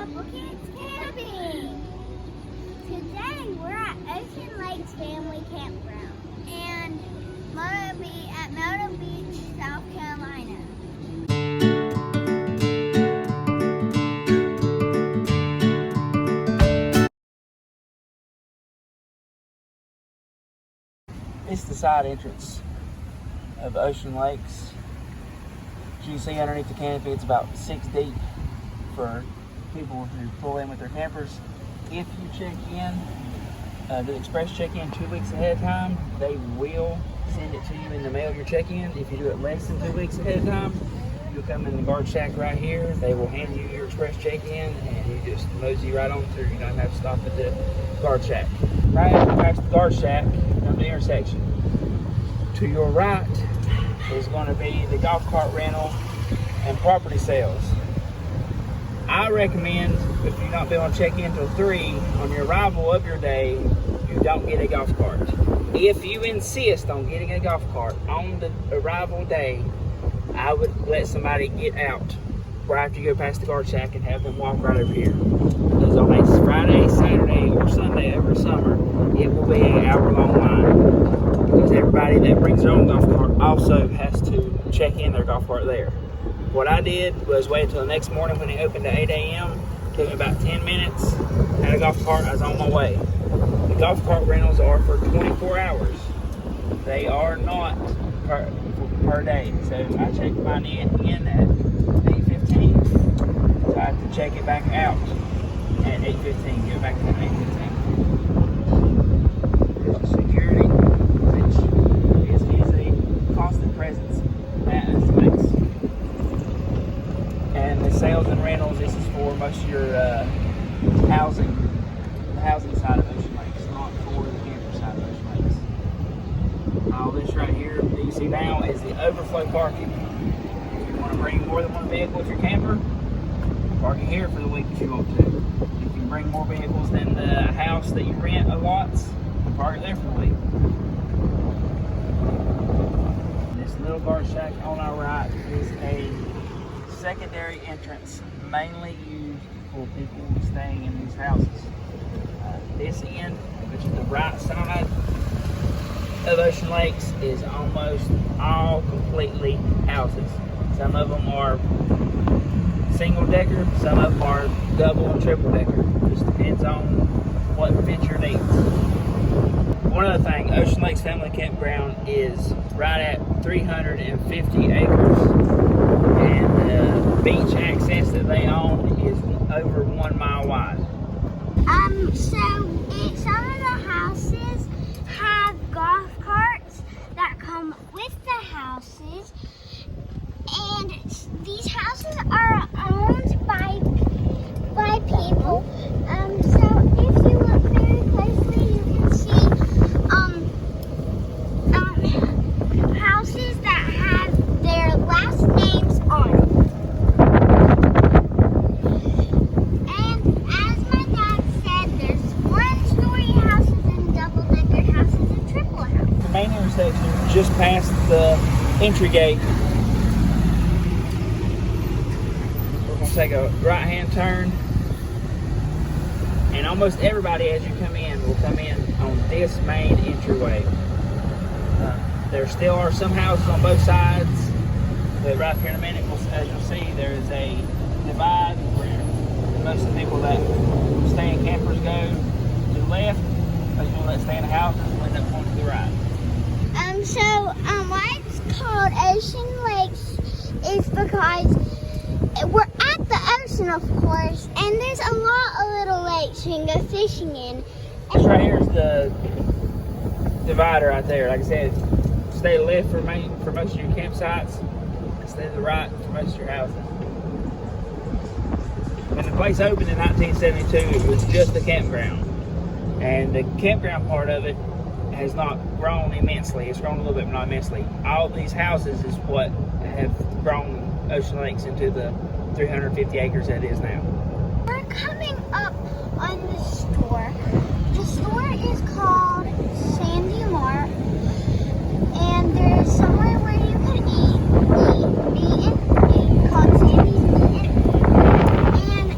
Couple Kids Camping. Today we're at Ocean Lakes Family Campground and Myrtle Beach, South Carolina. It's the side entrance of Ocean Lakes. As you can see underneath the canopy, it's about 6 deep for people who pull in with their campers. If you check in, the express check-in 2 weeks ahead of time, they will send it to you in the mail, your check-in. If you do it less than 2 weeks ahead of time, you'll come in the guard shack right here. They will hand you your express check-in and you just mosey right on through. You don't have to stop at the guard shack. Right after you pass the guard shack, come to the intersection. To your right is going to be the golf cart rental and property sales. I recommend, if you're not able to check in until 3, on your arrival of your day, you don't get a golf cart. If you insist on getting a golf cart on the arrival day, I would let somebody get out right after you go past the guard shack and have them walk right over here. Because on a Friday, Saturday, or Sunday over summer, it will be an hour-long line. Because everybody that brings their own golf cart also has to check in their golf cart there. What I did was wait until the next morning when it opened at 8 a.m. Took me about 10 minutes. Had a golf cart, I was on my way. The golf cart rentals are for 24 hours. They are not per day. So I checked mine in at 8:15. So I have to check it back out at 8:15. Get it back in at 8:15. There's a security, which is a constant presence at Ocean Lakes. And the sales and rentals, this is for most of your housing, the housing side of Ocean Lakes, not for the camper side of Ocean Lakes. All this right here that you see now is the overflow parking. If you want to bring more than one vehicle with your camper, park it here for the week if you want to. If you bring more vehicles than the house that you rent allots, park it there for the week. This little guard shack on our right is a secondary entrance, mainly used for people staying in these houses. This end, which is the right side of Ocean Lakes, is almost all completely houses. Some of them are single decker, some of them are double and triple decker. Just depends on what fits your needs. One other thing, Ocean Lakes Family Campground is right at 350 acres, and the beach access that they own is over 1 mile wide. Some of the houses have golf carts that come with the houses, and these houses are owned by people. So if you look very closely, you can see houses that have their last names on it. And as my dad said, there's 1-story houses and double-decker houses and triple houses. The main intersection, just past the entry gate, we're going to take a right-hand turn, and almost everybody as you come in will come in on this main entryway. There still are some houses on both sides, but right here in a minute, as you'll see, there is a divide where most of the people that stay in campers go to the left, most people that stay in the houses will end up going to the right. Why it's called Ocean Lakes is because we're at the ocean, of course, and there's a lot of little lakes you can go fishing in. This right here is the divider right there. Like I said, stay to the left for most of your campsites, and stay to the right for most of your houses. When the place opened in 1972, it was just a campground. And the campground part of it has not grown immensely. It's grown a little bit, but not immensely. All these houses is what have grown Ocean Lakes into the 350 acres that it is now. We're coming up on the store. The store is called Sandy Mart, and there's somewhere where you can eat called Sandy's Meat, and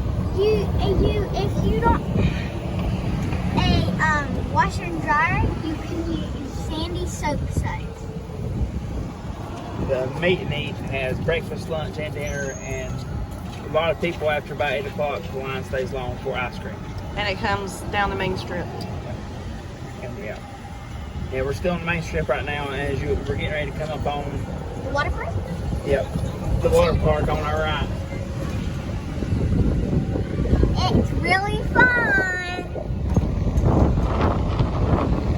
meet and eat. It has breakfast, lunch, and dinner, and a lot of people after about 8 o'clock, the line stays long for ice cream. And it comes down the main strip. Yeah. Yeah, we're still on the main strip right now, and we're getting ready to come up on The water park? Yep, the water park on our right. It's really fun.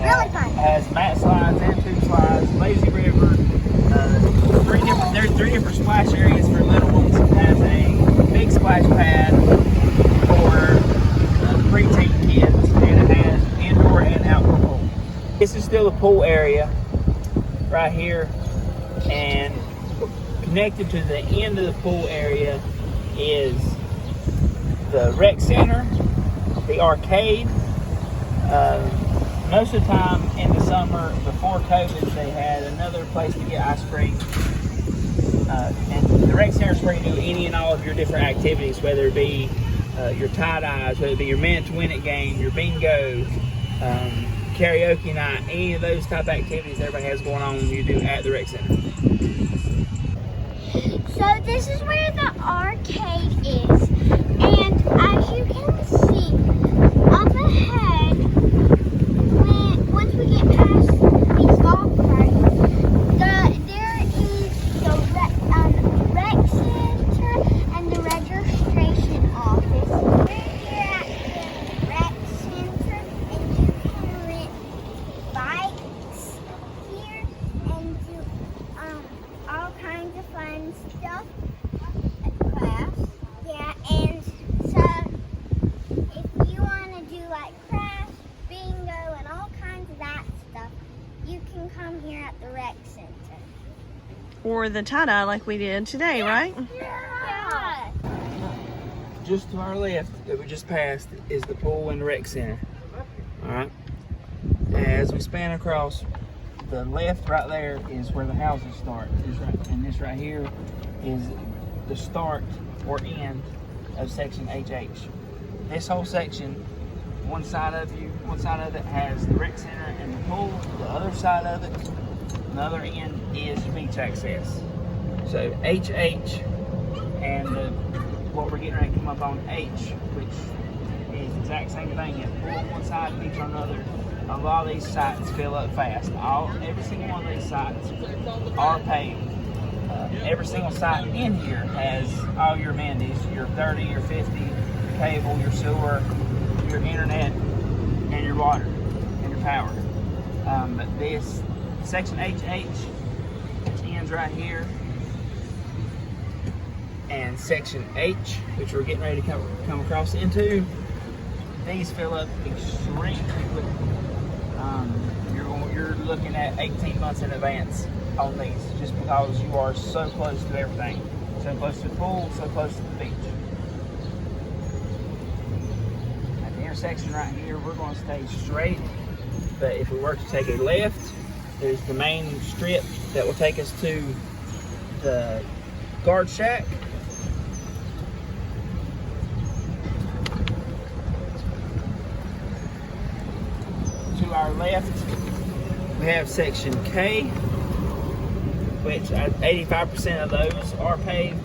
Really fun. It has mat slides and tube slides, lazy river. There's 3 different splash areas for little ones. It has a big splash pad for preteen kids, and it has indoor and outdoor pool. This is still a pool area right here, and connected to the end of the pool area is the rec center, the arcade. Most of the time in the summer before COVID, they had another place to get ice cream. And the rec center is where you do any and all of your different activities, whether it be your tie-dyes, whether it be your minute to win it game, your bingo, karaoke night, any of those type of activities everybody has going on you do at the rec center. So this is where the arcade is, and as you can see up ahead, once we get past these golf carts, there is the rec center and the registration office. We're here at the rec center, and you can rent bikes here and do all kinds of fun stuff at class. Yeah, and so if you want to do like crafts, bingo, and all kinds of that stuff, you can come here at the rec center. Or the tie-dye like we did today, right? Yeah. Just to our left that we just passed is the pool and the rec center. Alright. As we span across, the left right there is where the houses start. And this right here is the start or end of section HH. This whole section, one side of it has the rec center and the pool. The other side of it, another end, is beach access. So HH and what we're getting ready to come up on H, which is the exact same thing. You have pool on one side, beach on another. A lot of these sites fill up fast. Every single one of these sites are paved. Every single site in here has all your amenities, your 30, your 50, your cable, your sewer, your internet, and your water, and your power. But this section HH, which ends right here, and section H, which we're getting ready to come across into, these fill up extremely quickly. You're looking at 18 months in advance on these, just because you are so close to everything. So close to the pool, so close to the beach. At the intersection right here, we're going to stay straight, but if we were to take a left, there's the main strip that will take us to the guard shack. To our left, we have section K, which 85% of those are paved.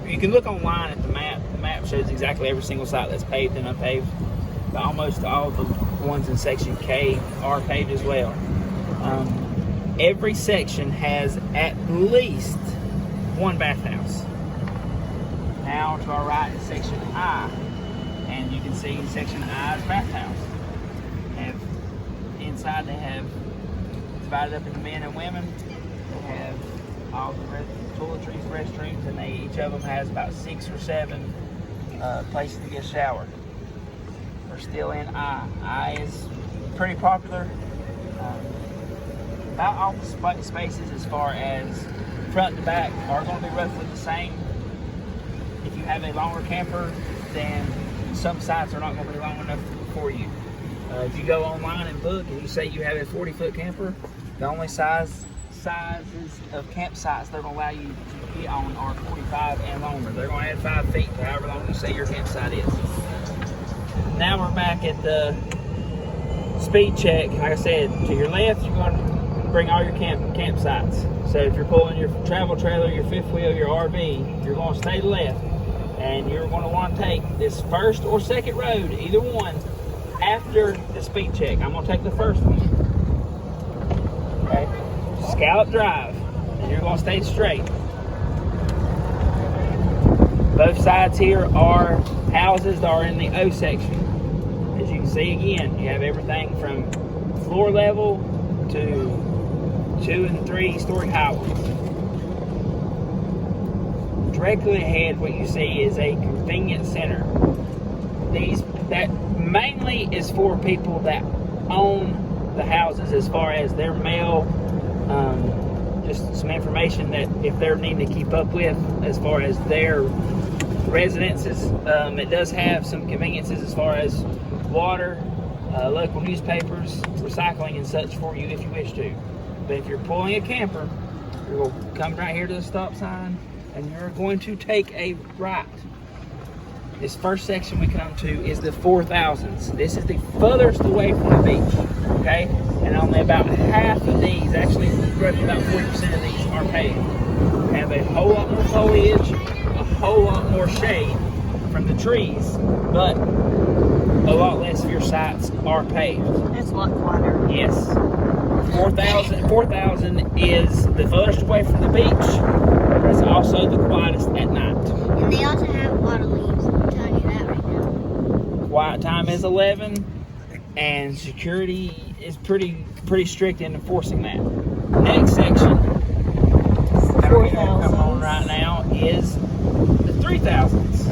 You can look online at the map. The map shows exactly every single site that's paved and unpaved. But almost all the ones in section K are paved as well. Every section has at least one bathhouse. Now to our right is section I, and you can see section I's bathhouse. Inside they have divided up into men and women. They have all the toiletries, restrooms, and each of them has about 6 or 7 places to get a shower. We're still in I. I is pretty popular. About all the spaces as far as front to back are going to be roughly the same. If you have a longer camper, then some sites are not going to be long enough for you. If you go online and book and you say you have a 40-foot camper, the only sizes of campsites they're going to allow you to get on are 45 and longer. They're going to add 5 feet to however long you say your campsite is. Now we're back at the speed check. Like I said, to your left, you're going bring all your campsites. So if you're pulling your travel trailer, your fifth wheel, your RV, you're going to stay left, and you're going to want to take this first or second road, either one, after the speed check. I'm going to take the first one. Okay, Scallop Drive, and you're going to stay straight. Both sides here are houses that are in the O section. As you can see again, you have everything from floor level to 2 and 3 story houses. Directly ahead, what you see is a convenience center. That mainly is for people that own the houses, as far as their mail, just some information that if they're needing to keep up with as far as their residences. It does have some conveniences as far as water, local newspapers, recycling and such for you if you wish to. But if you're pulling a camper, you're going to come right here to the stop sign and you're going to take a right. This first section we come to is the 4000s. This is the furthest away from the beach, okay? And only about half of these, actually roughly about 40% of these are paved. We have a whole lot more foliage, a whole lot more shade from the trees, but a lot less of your sites are paved. It's a lot quieter. Yes. 4000 is the furthest away from the beach, but it's also the quietest at night. And they also have water leaves. I'm telling you that right now. Quiet time is 11, and security is pretty strict in enforcing that. Next section, that we're gonna come on right now, is the 3000s.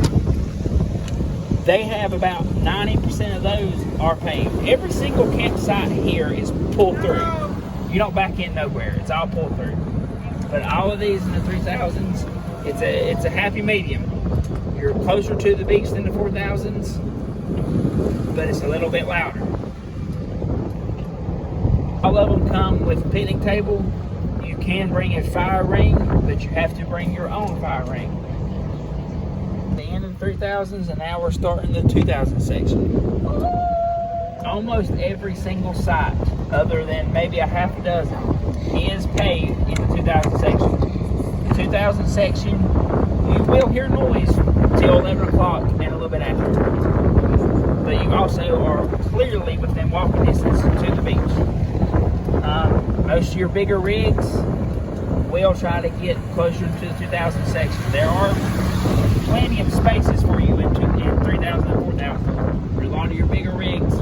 They have about 90% of those are paved. Every single campsite here is pulled through. You don't back in nowhere. It's all pulled through. But all of these in the 3000s, it's a happy medium. You're closer to the beach than the 4000s, but it's a little bit louder. All of them come with a picnic table. You can bring a fire ring, but you have to bring your own fire ring. The end of the 3000s, and now we're starting the 2000 section. Almost every single site, other than maybe a half a dozen, is paved in the 2000 section. The 2000 section, you will hear noise till 11 o'clock and a little bit after. But you also are clearly within walking distance to the beach. Most of your bigger rigs will try to get closer to the 2000 section. There are plenty of spaces for you in 3000 and 4000. For a lot of your bigger rigs,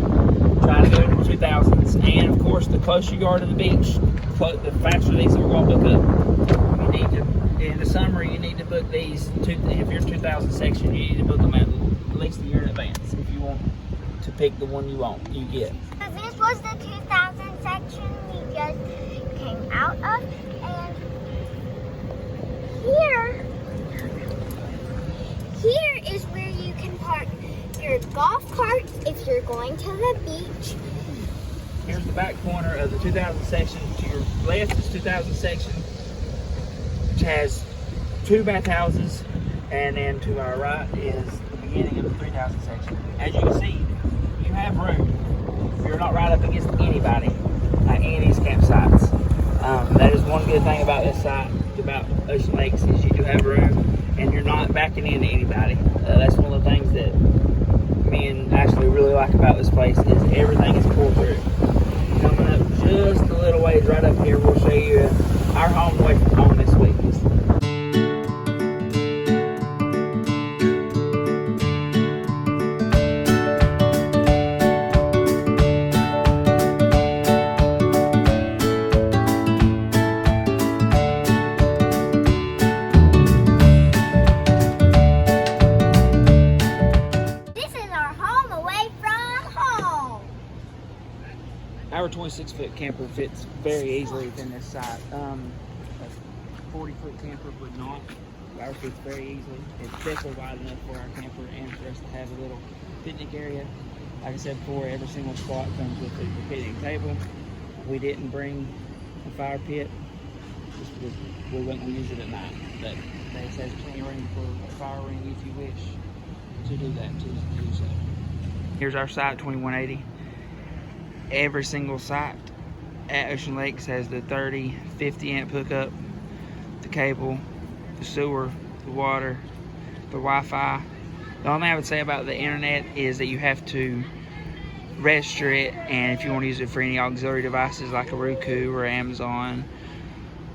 try to go to the 2000s. And of course, the closer you are to the beach, the faster these are going to book up. You need to, in the summer, you need to book these. If you're 2000 section, you need to book them at least a year in advance if you want to pick the one you get. This was the 2000 section we just came out of, and here is where you can park your golf carts if you're going to the beach. Here's the back corner of the 2000 section. To your left is 2000 section, which has 2 bathhouses, and then to our right is the beginning of the 3000 section. As you can see, you have room. You're not right up against anybody at any of these campsites. That is one good thing about this site, about Ocean Lakes, is you do have room, and you're not backing into anybody. That's one of the things that me and Ashley really like about this place, is everything is pulled through. Coming up just a little ways right up here, we'll show you our home away from home this week. Our 26-foot camper fits very easily within this site. A 40-foot camper would not. Ours fits very easily. It's definitely wide enough for our camper and for us to have a little picnic area. Like I said before, every single spot comes with a picnic table. We didn't bring a fire pit just because we weren't going to use it at night. But there's plenty of room for a fire ring if you wish to do that, to do so. Here's our site, 2180. Every single site at Ocean Lakes has the 30, 50 amp hookup, the cable, the sewer, the water, the Wi-Fi. The only thing I would say about the internet is that you have to register it, and if you want to use it for any auxiliary devices like a Roku or Amazon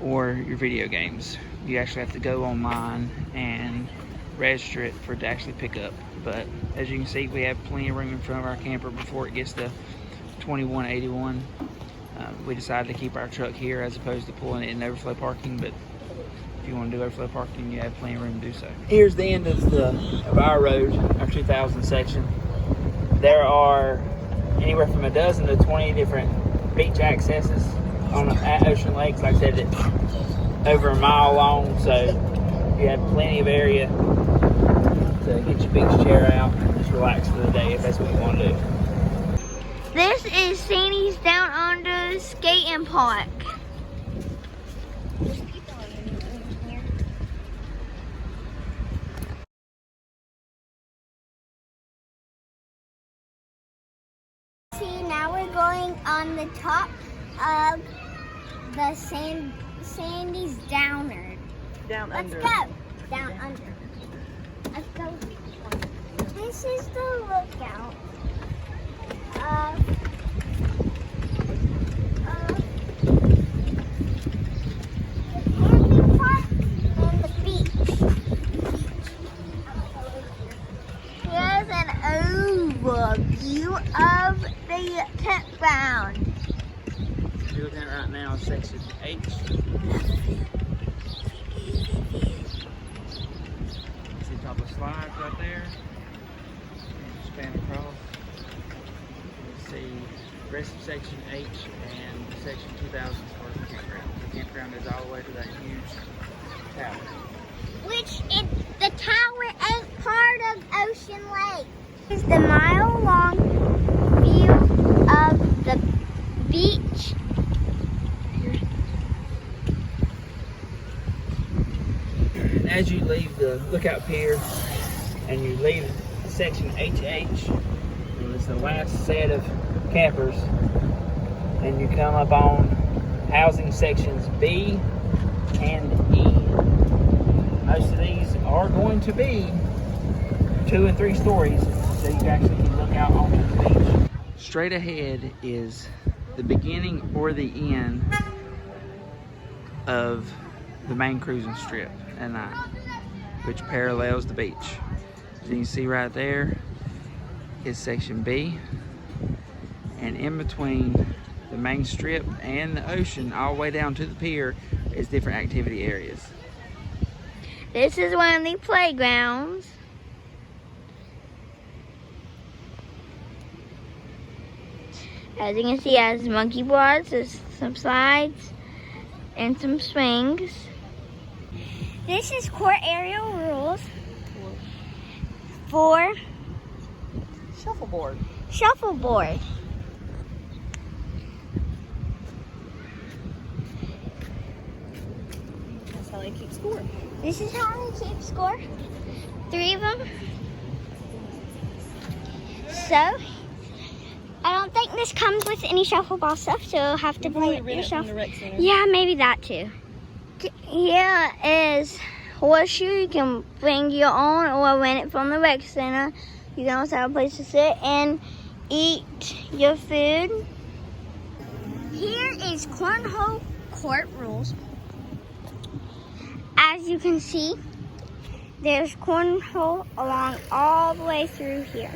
or your video games, you actually have to go online and register it for it to actually pick up. But as you can see, we have plenty of room in front of our camper before it gets to 2181. We decided to keep our truck here as opposed to pulling it in overflow parking, but if you want to do overflow parking, you have plenty of room to do so. Here's the end of our road, our 2000 section. There are anywhere from a dozen to 20 different beach accesses at Ocean Lakes. Like I said, it's over a mile long, so you have plenty of area to get your beach chair out and just relax for the day if that's what you want to do. This is Sandy's Down Under Skating Park. See, now we're going on the top of the Sandy's Downer. Let's go. Down under. Let's go. This is the lookout of the camping park and the beach. Here's an overview of the campground. You're looking at right now section H. See top of the slides right there. Span across. See the rest of section H and section 2000 as far as the campground. The campground is all the way to that huge tower. Which the tower ain't part of Ocean Lake. This is the mile-long view of the beach. As you leave the lookout pier and you leave section HH, it's the last set of campers, and you come up on housing sections B and E. Most of these are going to be 2 and 3 stories, so you actually can look out onto the beach. Straight ahead is the beginning or the end of the main cruising strip at night, which parallels the beach. So you can see right there is section B, and in between the main strip and the ocean all the way down to the pier is different activity areas. This is one of the playgrounds. As you can see, it has monkey bars, there's some slides, and some swings. This is court area rules for Shuffleboard. shuffleboard. That's how they keep score. This is how they keep score. 3 of them. So, I don't think this comes with any shuffleball stuff, so you'll have to play it yourself. Yeah, maybe that too. Here is horseshoe. You can bring your own or rent it from the rec center. You can also have a place to sit and eat your food. Here is cornhole court rules. As you can see, there's cornhole along all the way through here.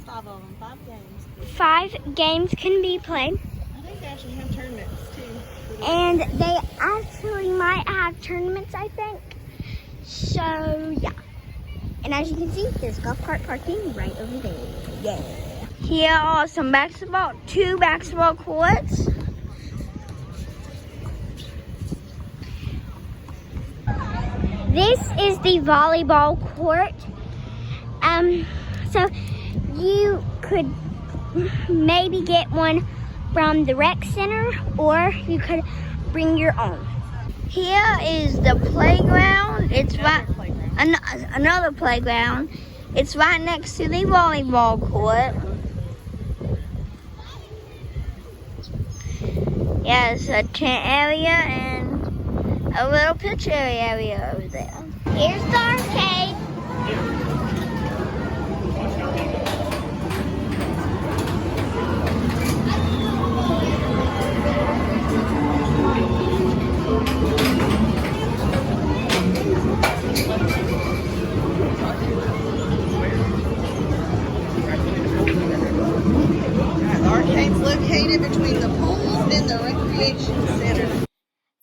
5 of them, 5 games. 5 games can be played. I think they actually have tournaments too. And they actually might have tournaments, I think. So, yeah. And as you can see, there's golf cart parking right over there. Yeah. Here are some 2 basketball courts. This is the volleyball court. So you could maybe get one from the rec center, or you could bring your own. Here is the playground. It's another playground. It's right next to the volleyball court. Yeah, it's a tent area and a little picture area over there. Here's the arcade. The arcade's located between the pool and the recreation center.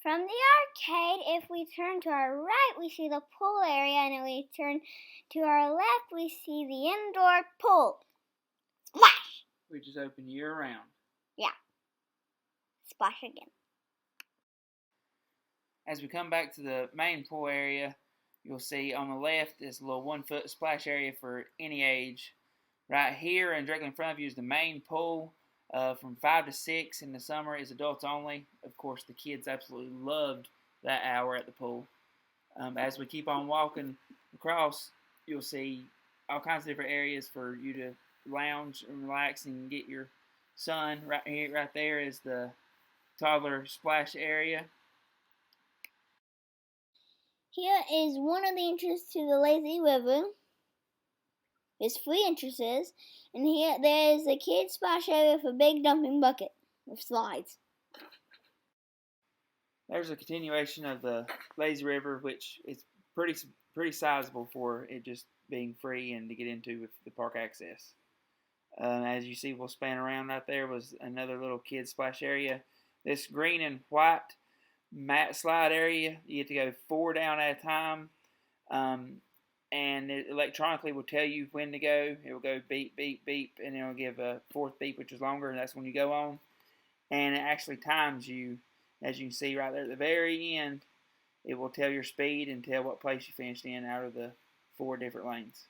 From the arcade, if we turn to our right, we see the pool area, and if we turn to our left, we see the indoor pool. Splash! Which is open year round. Yeah. Splash again. As we come back to the main pool area, you'll see on the left is a little 1 foot splash area for any age. Right here and directly in front of you is the main pool. From 5 to 6 in the summer is adults only. Of course, the kids absolutely loved that hour at the pool. As we keep on walking across, you'll see all kinds of different areas for you to lounge and relax and get your sun. Right here, right there is the toddler splash area. Here is one of the entrances to the lazy river. There's 3 entrances, and here there is a kids splash area with a big dumping bucket with slides. There's a continuation of the lazy river, which is pretty sizable for it just being free and to get into with the park access. As you see, we'll span around right there was another little kids splash area. This green and white mat slide area, you get to go 4 down at a time. And it electronically will tell you when to go. It will go beep, beep, beep, and it will give a 4th beep, which is longer, and that's when you go on. And it actually times you, as you can see right there at the very end. It will tell your speed and tell what place you finished in out of the 4 different lanes.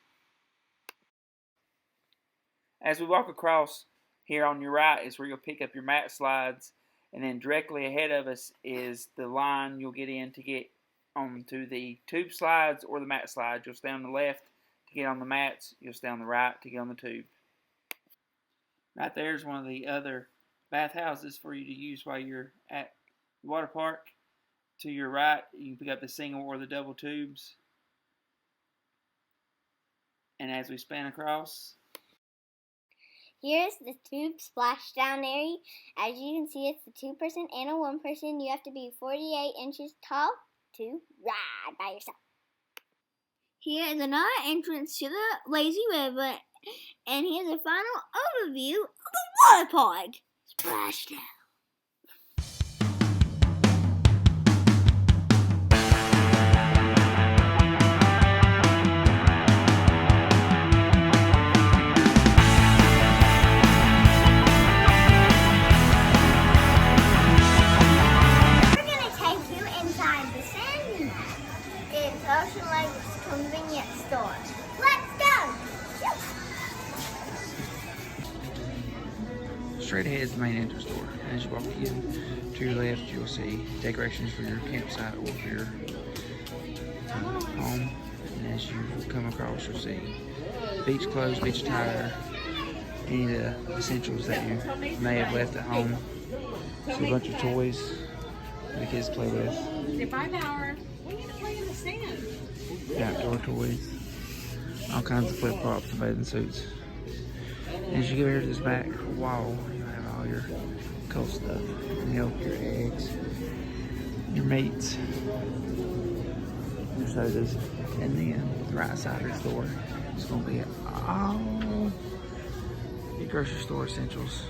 As we walk across here on your right is where you'll pick up your mat slides, and then directly ahead of us is the line you'll get in to get onto the tube slides or the mat slides. You'll stay on the left to get on the mats. You'll stay on the right to get on the tube. Right there is one of the other bathhouses for you to use while you're at the water park. To your right, you can pick up the single or the double tubes. And as we span across, here's the tube splashdown area. As you can see, it's a 2-person and a 1-person. You have to be 48 inches tall to ride by yourself. Here is another entrance to the lazy river, and here's a final overview of the water park. Splashdown. Ocean Lakes convenience store. Let's go! straight ahead is the main entrance door. As you walk in, to your left, you'll see decorations for your campsite or for your home. And as you come across, you'll see beach clothes, beach attire, any of the essentials that you may have left at home. So a bunch of toys for the kids to play with. 5 hours. We need to play in the sand. Outdoor toys, all kinds of flip-flops and bathing suits. And as you go here to this back wall, you have all your cold stuff, your milk, your eggs, your meats, your sodas, and then the right side of the store is going to be all your grocery store essentials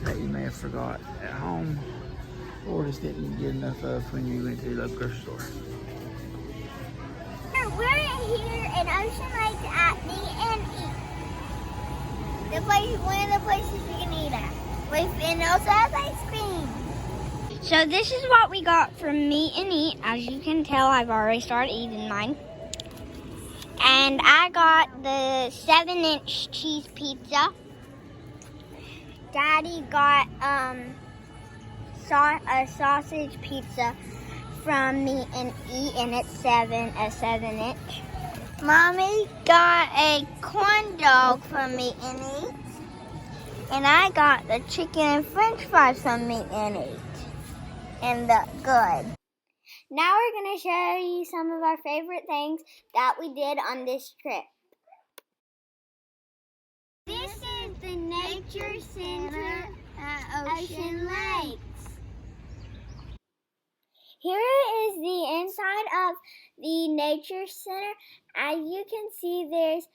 that you may have forgot at home or just didn't get enough of when you went to the local grocery store. We're here in Ocean Lakes at Meet and Eat. One of the places you can eat at. And also has ice cream. So this is what we got from Meet and Eat. As you can tell, I've already started eating mine. And I got the 7-inch cheese pizza. Daddy got a sausage pizza from Meet and Eat, and it's a 7-inch. Mommy got a corn dog from Meet and Eat. And I got the chicken and french fries from me and ate. And the good. Now we're going to show you some of our favorite things that we did on this trip. This is the Nature Center at Ocean Lakes. Here is the inside of the Nature Center. As you can see, there's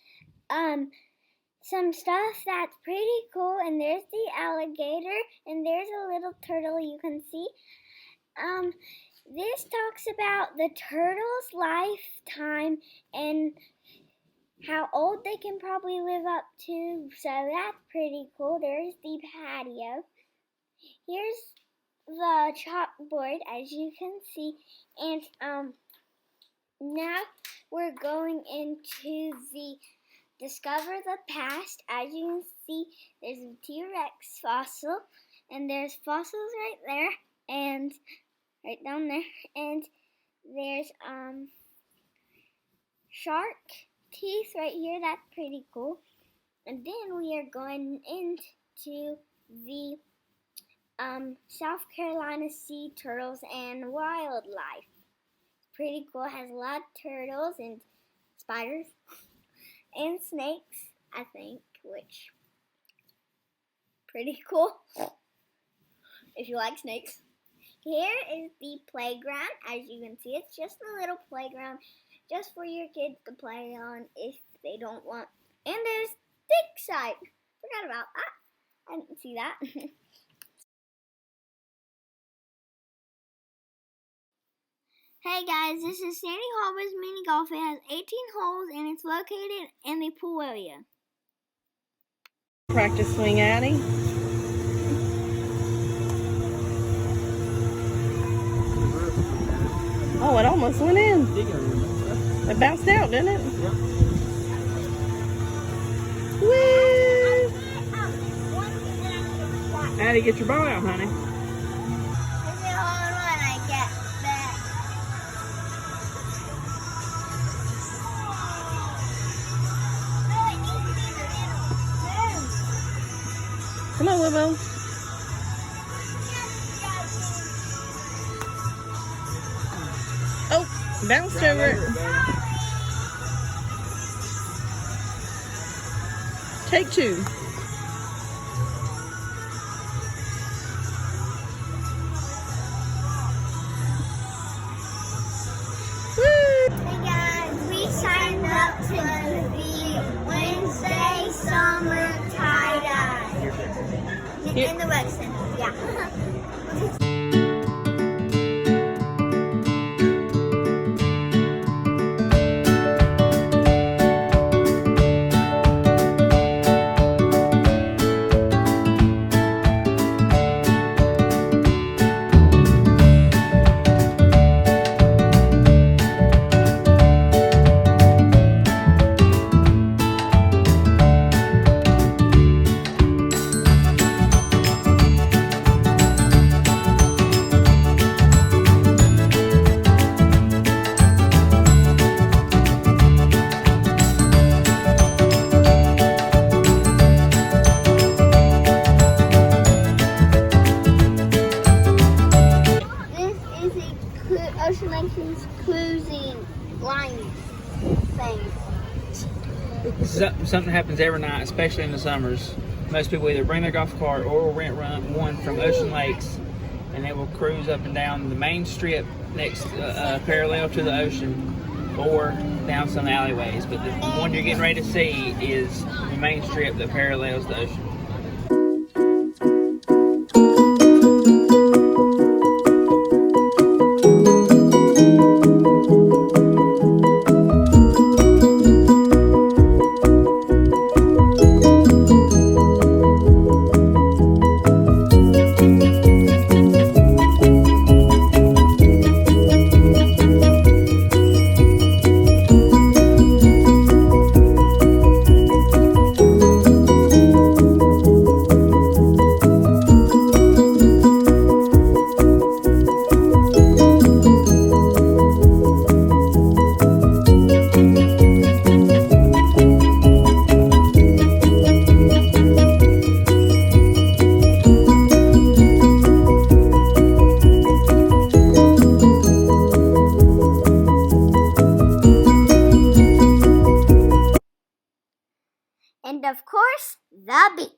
some stuff that's pretty cool, and there's the alligator, and there's a little turtle you can see. This talks about the turtle's lifetime and how old they can probably live up to, so that's pretty cool. There's the patio. Here's the chalkboard, as you can see, and now we're going into the Discover the Past. As you can see, there's a T-Rex fossil, and there's fossils right there, and right down there, and there's shark teeth right here. That's pretty cool. And then we are going into the South Carolina Sea Turtles and Wildlife. Pretty cool. It has a lot of turtles and spiders and snakes, I think, which pretty cool if you like snakes. Here is the playground. As you can see, it's just a little playground just for your kids to play on if they don't want. And there's dig site. Forgot about that. I didn't see that. Hey guys, this is Sandy Harbor's mini golf. It has 18 holes and it's located in the pool area. Practice swing, Addie. Oh, it almost went in. It bounced out, didn't it? Yep. Woo! Addie, get your ball out, honey. Come on, Willow. Oh, bounced over it. Take two. Hey guys, we signed up to the Wednesday summer tie-dye in the rec center. Yeah. Ocean Lakes cruising line thing. Something happens every night, especially in the summers. Most people either bring their golf cart or rent one from Ocean Lakes, and they will cruise up and down the main strip next parallel to the ocean, or down some alleyways. But the one you're getting ready to see is the main strip that parallels the ocean. And of course, the beach.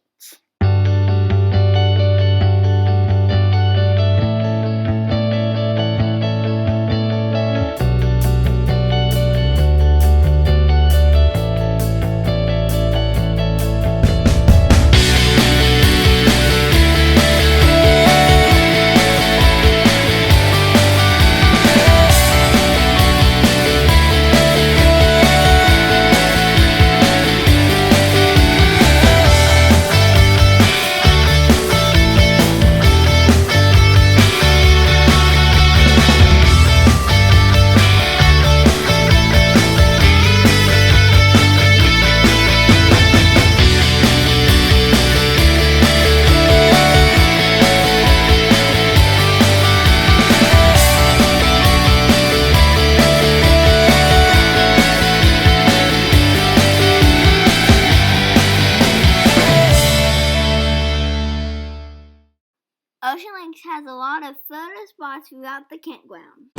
Ocean Lakes has a lot of photo spots throughout the campground.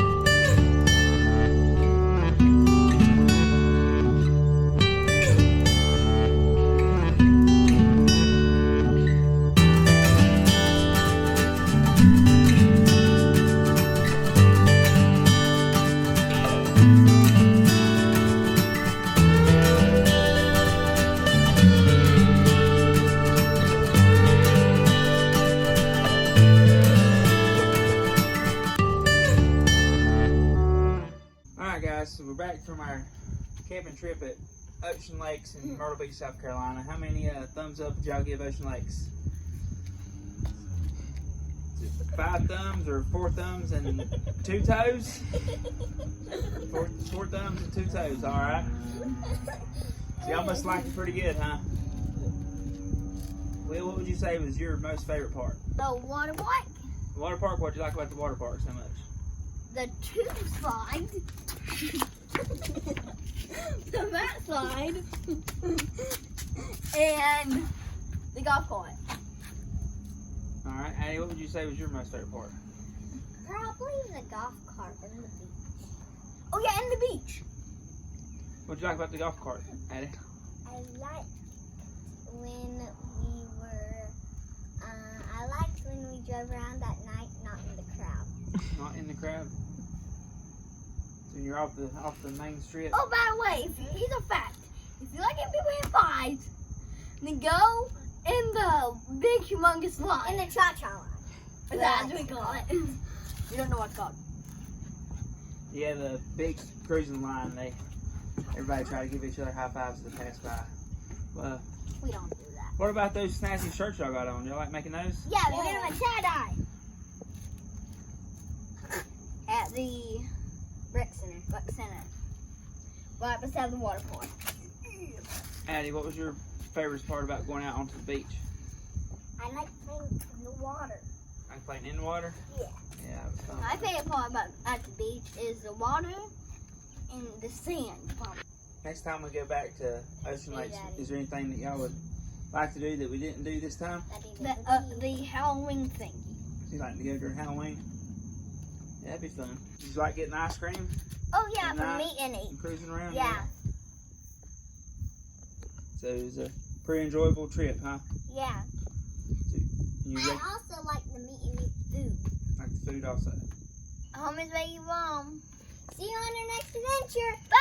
So we're back from our camping trip at Ocean Lakes in Myrtle Beach, South Carolina. How many thumbs up would y'all give Ocean Lakes? Is it 5 thumbs or 4 thumbs and 2 toes? 4 thumbs and 2 toes, alright. So y'all must like it pretty good, huh? Will, what would you say was your most favorite part? The water park. The water park, what did you like about the water park so much? The tube slide. The mat slide. And the golf cart. Alright, Addie, what would you say was your most favorite part? Probably the golf cart and the beach. Oh yeah, and the beach. What did you like about the golf cart, Addie? I liked when we drove around that night, not in the crowd. Not in the crowd? So you're off the main strip? Oh, by the way, here's a fact. If you like people in fives, then go in the big humongous line. In the cha-cha line. That's what we call it. You don't know what it's called. Yeah, the big cruising line. Everybody try to give each other high fives as they pass by. Well, we don't do that. What about those snazzy shirts y'all got on? Y'all like making those? Yeah, we made them at tie-dye. At the rec center. Right beside the water park. Addie, what was your favorite part about going out onto the beach? I like playing in the water. Like playing in the water? Yeah. Yeah, it was fun. My favorite part about at the beach is the water and the sand. Next time we go back to Ocean Lakes, is there anything that y'all would like to do that we didn't do this time? The Halloween thing. You like to go during Halloween? Yeah, that'd be fun. Did you like getting ice cream? Oh yeah, for me and eat. And cruising around? Yeah. So it was a pretty enjoyable trip, huh? Yeah. So I also like the meat and eat food. Like the food also. Home is where you roam. See you on our next adventure. Bye.